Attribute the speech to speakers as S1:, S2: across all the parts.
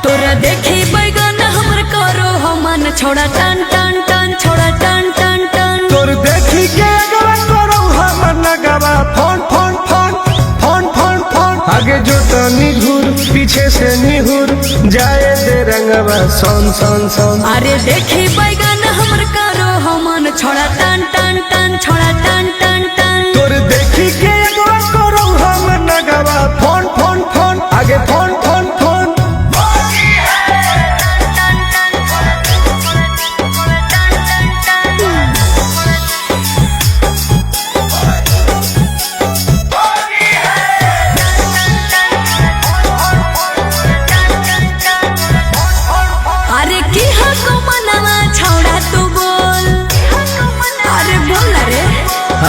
S1: तोरा देखी बैगन हमर करो मन छोड़ा टन टन टन छोड़ा टन टन टन
S2: तोर देखी के अगवा करो हमर नगवा phone phone phone phone phone phone आगे जो तनी घूर पीछे से निहुर जाए दे रंगवा सोन सोन सोन।
S1: अरे देखी बैगन हमर करो मन छोड़ा टन टन टन छोड़ा टन टन टन
S2: तोर देखी के अगवा करो हमर नगवा फोन फोन फोन आगे फोन फोन फोन।
S1: अरे की हको मनवा छोड़ा तू बोल अरे बोल रे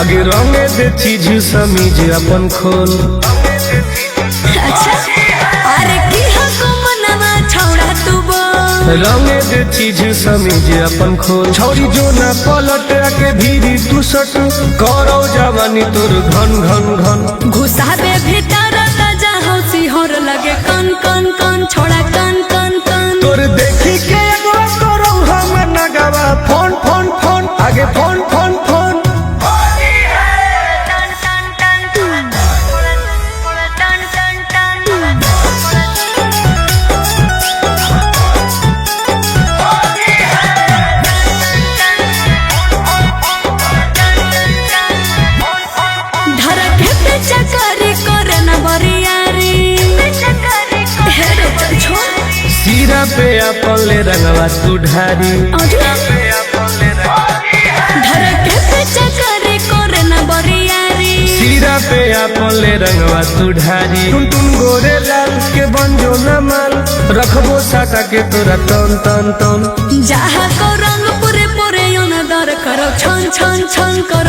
S2: आगे रंगे दे चीज समीज अपन खोल।
S1: अच्छा अरे की हको मनवा छोड़ा तू बोल
S2: रंगे दे चीज समीज अपन खोल। छौरी जो ना पलट के भीरी तू सट करो जवानी तोर घन घन घन
S1: घुसाबे भीतर ताजा हौसी होर लगे कन कन कन छोड़ा कन कन कन
S2: तोर देखी के अगवा करो हमर नगवा फोन फोन फोन आगे फोन फोन फोन।
S1: धरके पे चकारी करे न बरियारी हेरे चल छोड़
S2: सीरा पे अपन ले रंगवा तू ढारी।
S1: धरके पे चकारी करे न बरियारी
S2: सीरा पे अपन ले रंगवा तू ढारी। टुन टुन गोरे लाल के बंजो न माल रखबो साटा के तोरा तन तन तन।
S1: जहाँ को रंग पूरे पूरे दर करो छन छन छन करो